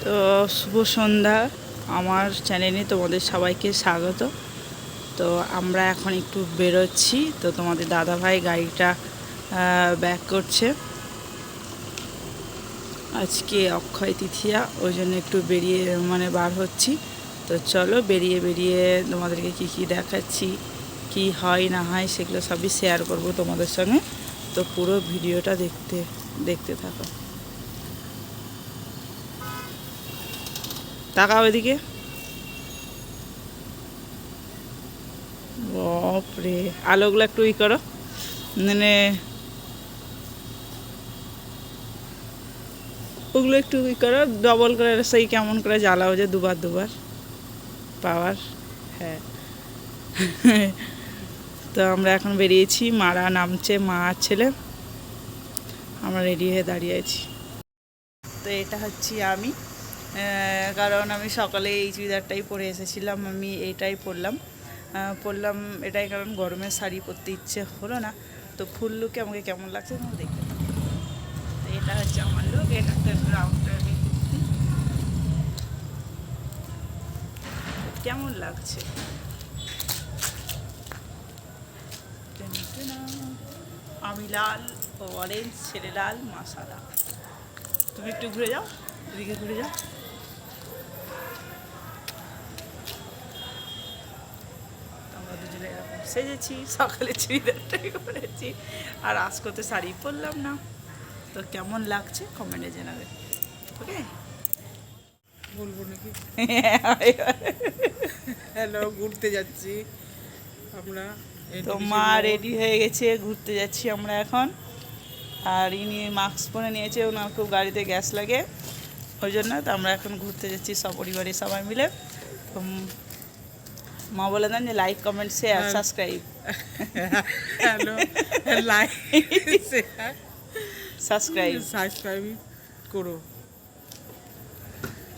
তো শুভ সন্ধ্যা, আমার চ্যানেলে তোমাদের সবাইকে স্বাগত। তো আমরা এখন একটু বেরোচ্ছি, তো তোমাদের দাদাভাই গাড়িটা ব্যাক করছে। আজকে অক্ষয় তৃতীয়া, ওই জন্য একটু বেরিয়ে বার হচ্ছি। তো চলো বেরিয়ে বেরিয়ে তোমাদেরকে কি দেখাচ্ছি, কি হয় না হয় সেগুলো সবই শেয়ার করব তোমাদের সঙ্গে। তো পুরো ভিডিওটা দেখতে থাকো। তাকাও এদিকে। বাপরে, আলোগুলো একটু করো, ওগুলো একটু করো, ডবল করে সেই কেমন করে জ্বালাও যে দুবার পাওয়ার। হ্যাঁ তো আমরা এখন বেরিয়েছি, মারা নামছে, মা আর ছেলে, আমরা রেডি হয়ে দাঁড়িয়ে আছি। তো এটা হচ্ছি আমি, কারণ আমি সকালে এই চুড়িদারটাই পরে এসেছিলাম, আমি এইটাই পরলাম এটাই, কারণ গরমের শাড়ি পরতে ইচ্ছে হলো না। তো ফুল লুকে আমাকে কেমন লাগছে তুমি দেখতে। তো এটা হচ্ছে আমার লুক, এটা একটা রাউন্ডার কুর্তি। কেমন লাগছে? আমি লাল, অরেঞ্জ, ছেলে লাল, মা সাদা। তুমি একটু ঘুরে যাও, এদিকে ঘুরে যাও। আমরা দুজনে এরকম সেজেছি, সকালে চুড়িদারটাই পরেছি আর আজকে শাড়ি পরলাম না। তো কেমন লাগছে কমেন্টে জানাবে, ওকে? বলবো নাকি? হ্যালো, ঘুরতে যাচ্ছি আমরা। তো মা রেডি হয়ে গেছে, ঘুরতে যাচ্ছি আমরা এখন। আর ইনি মাস্ক পরে নিয়েছে, ওনার খুব গাড়িতে গ্যাস লাগে, ওই জন্য। তো আমরা এখন ঘুরতে যাচ্ছি সপরিবারে সবাই মিলে। তো মা বলে দেন যে like, comment, share, subscribe. Hello, like, share, subscribe করো।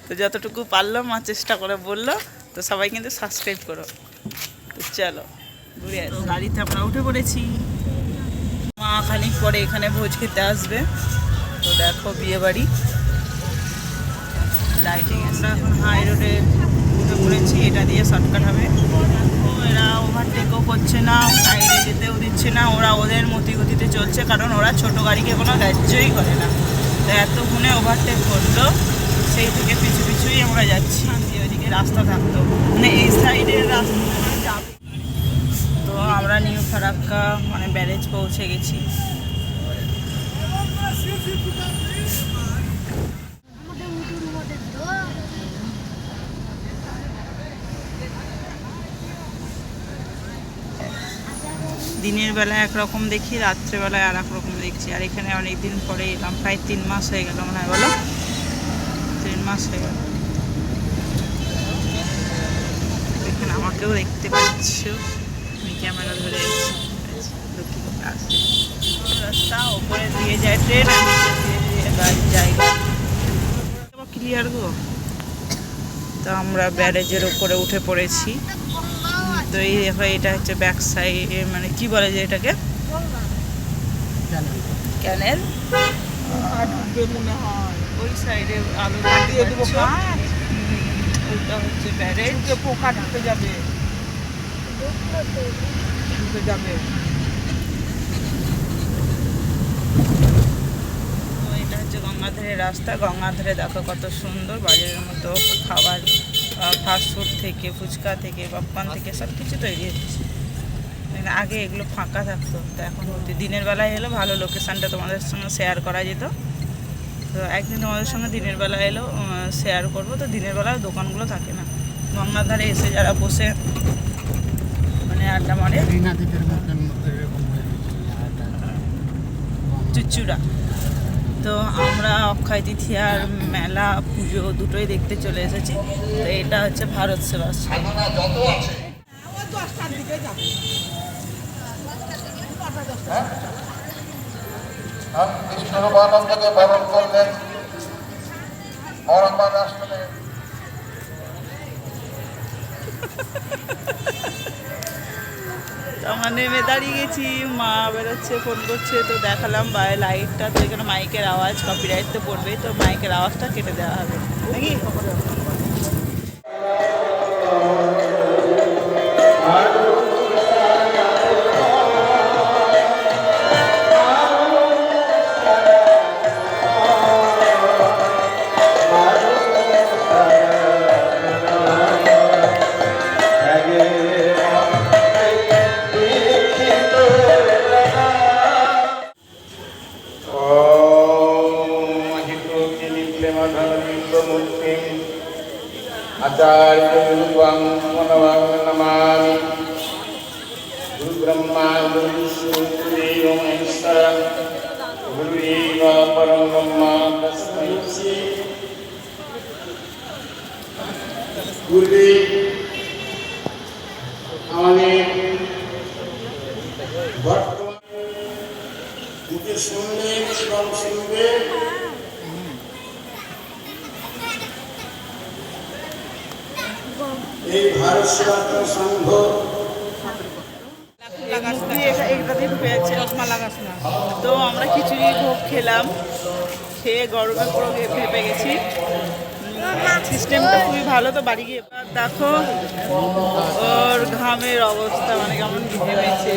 তো যতটুকু পারলো মা চেষ্টা করে বললো, তো সবাই কিন্তু সাবস্ক্রাইব করো। তো চলো ঘুরে আসো। গাড়িতে আমরা উঠে পড়েছি, মা খানিক পরে এখানে ভোজ খেতে আসবে। তো দেখো বিয়ে বাড়ি লাইটিং। আমরা এখন হাই রোডে উঠে পড়েছি, এটা দিয়ে শর্টকাট হবে। এরা ওভারটেকও করছে না, সাইডে যেতেও দিচ্ছে না, ওরা ওদের মতিগতিতে চলছে, কারণ ওরা ছোট গাড়িকে কোনো গ্রাহ্যই করে না। তো এত গুণে ওভারটেক করলো, সেই থেকে পিছুই আমরা যাচ্ছি। ওইদিকে রাস্তা থাকতো, এই সাইডের রাস্তা যাবে। তো আমরা নিউ ফারাক্কা ব্যারেজ পৌঁছে গেছি। দিনের বেলা একরকম দেখি, রাত্রেবেলায় আর এক রকম দেখছি। আর এখানে অনেক দিন পরে এলাম, প্রায় 3 মাস হয়ে গেল মনে হয়, বলো 3 মাস হয়ে গেল। এখানে আমাকেও দেখতে পাচ্ছ, আমি ক্যামেরা ধরে রাস্তা ওপরে দিয়ে যায় ট্রেন, আর নিচে দিয়ে গাড়ির জায়গা ক্লিয়ার গো। তো আমরা ব্যারেজের উপরে উঠে পড়েছি। তো এই দেখো, এটা হচ্ছে ব্যাক সাইড, কি বলে যে এটাকে, ক্যানেল। ওই সাইডে আলো দিয়ে দেবো, ওইটা হচ্ছে ব্যারেজ। পোকা ঢুকে যাবে। তো এটা হচ্ছে গঙ্গাধারের রাস্তা। গঙ্গাধারে দেখো কত সুন্দর বাজারের মতো খাবার, ফাস্টফুড থেকে, ফুচকা থেকে, পপকর্ন থেকে সব কিছু তৈরি হচ্ছে। আগে এগুলো ফাঁকা থাকতো, তো এখন দিনের বেলায় এলো ভালো, লোকেশানটা তোমাদের সঙ্গে শেয়ার করা যেত। তো একদিন তোমাদের সঙ্গে দিনের বেলা এলো শেয়ার করবো। তো দিনের বেলায় দোকানগুলো থাকে না, গঙ্গার ধারে এসে যারা বসে আড্ডা মারে, চুচুড়া। তো আমরা অক্ষয় তৃতীয়ার মেলা, পুজো দুটোই দেখতে চলে এসেছি। তো এটা হচ্ছে ভারত সেবাশ্রম। বিষ্ণুরূপানন্দকে বরণ করলেন মহাত্মা রাষ্ট্রে। আমরা নেমে দাঁড়িয়ে গেছি, মা বেরোচ্ছে, ফোন করছে। তো দেখালাম লাইটটা, তো এখানে মাইকের আওয়াজ, কপিরাইট তো পড়বেই, তো মাইকের আওয়াজটা কেটে দেওয়া হবে। নাকি? आचार्य गुरुवां मनवां नमामि गुरु ब्रह्मा गुरु विष्णु गुरुदेव महेश्वरा गुरुदेव परं ब्रह्म तस्मै श्री गुरुदेव আমাদের বর্তমান মুখে শুনলেন এবং শুনবেন এই ভারত সেবাশ্রম সংঘ তো আমরা খিচুড়ি ভোগ খেলাম, খেয়ে গরমে পুরো ভেপে গেছি। সিস্টেমটা খুবই ভালো। তো বাড়ি গিয়ে এবার দেখো ওর ঘামের অবস্থা, মানে কেমন ঘেমেছে।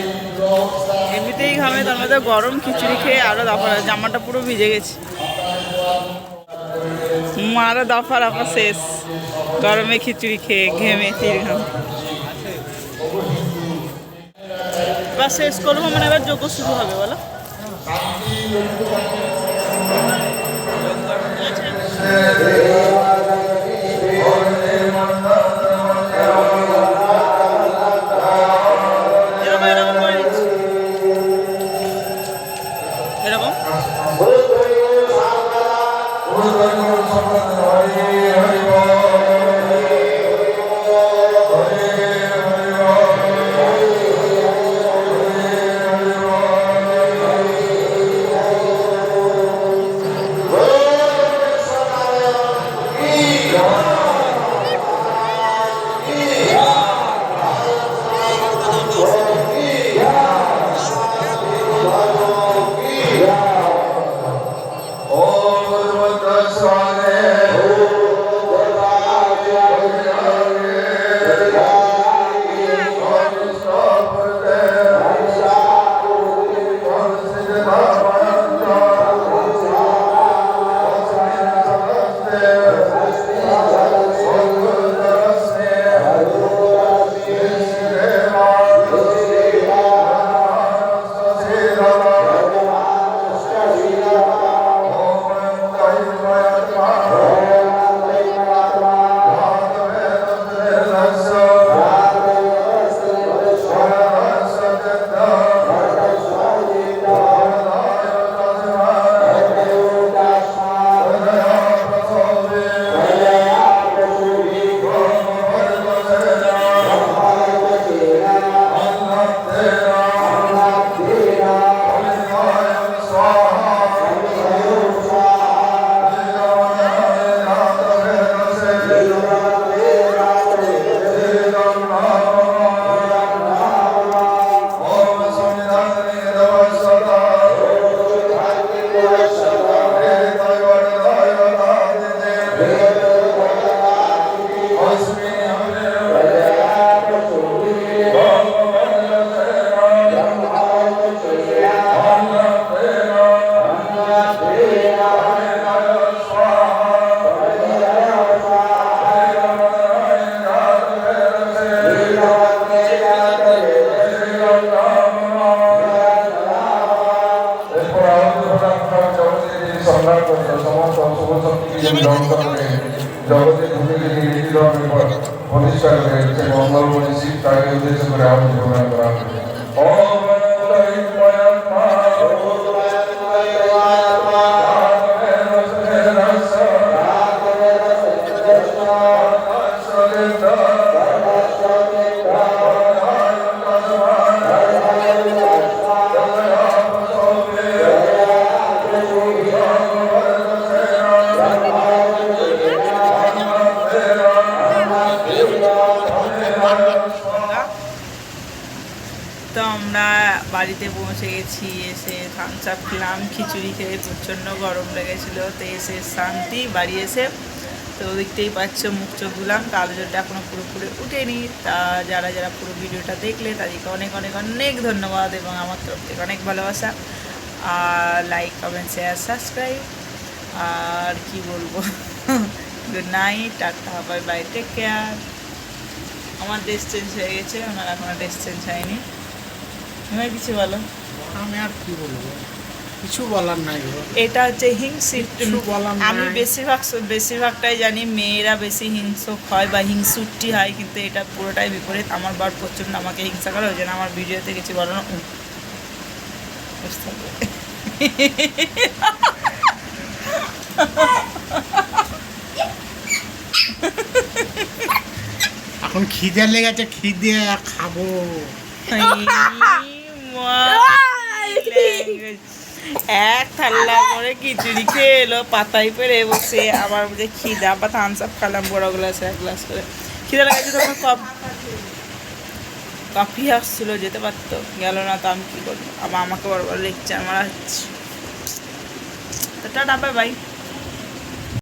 এমনিতেই ঘামে, তার মধ্যে গরম খিচুড়ি খেয়ে আরো দফা, জামাটা পুরো ভিজে গেছে। আরো দফা রফা শেষ গরমে খিচুড়ি খেয়ে ঘেমে ঘাম। এবার শেষ করবো, মানে এবার যোগ্য শুরু হবে বলো। এরকম জগতে ভূমিকে প্রতিষ্ঠা করে মঙ্গলময় শিব তাকে উদ্দেশ্য করে আহ্বান প্রদান করা হবে। তো আমরা বাড়িতে পৌঁছে গেছি, এসে থামস আপ খেলাম, খিচুড়ি খেয়ে প্রচণ্ড গরম লেগেছিলো। তো এসে শান্তি, বাড়ি এসে তো দেখতেই পাচ্ছ মুখ চোখ ধুলাম, কালো জলটা এখনও পুরোপুরি উঠেনি। তা যারা যারা পুরো ভিডিওটা দেখলে তাদেরকে অনেক অনেক অনেক ধন্যবাদ এবং আমার তরফ থেকে অনেক ভালোবাসা। আর লাইক কমেন্ট শেয়ার সাবস্ক্রাইব, আর কি বলবো, good night, tata, bye bye, take care. আমার ড্রেস চেঞ্জ হয়ে গেছে, আমার এখনো ড্রেস চেঞ্জ হয়নি। তুমি কিছু বলো। আমি আর কি বলবো, কিছু বলার নাই গো। এটা হচ্ছে হিংসিত। কিছু বলার আমি নাই। বেশিরভাগটাই জানি মেয়েরা বেশি হিংসুক হয় বা হিংসুট্টি হয়, কিন্তু এটা পুরোটাই বিপরীত। আমার বর প্রচণ্ড আমাকে হিংসা করে, ওই জন্য আমার ভিডিওতে কিছু বলো না, বুঝতে হবে। এখন খিদে লেগেছে, খিদে খাবো। এক থাল্লা করে খিচুড়ি খেয়ে এলো, পাতায় পেরে বসে আবার যে খিদা বা থামস আপ খেলাম বড় গ্লাসে 1 গ্লাস করে। খিদা লাগাচ্ছে তখন কফি আসছিল, যেতে পারতো, গেল না। তো আমি কী করবো, আবার আমাকে বড় বড় লেকচার মারা হচ্ছে। তো টাটা, বাই বাই।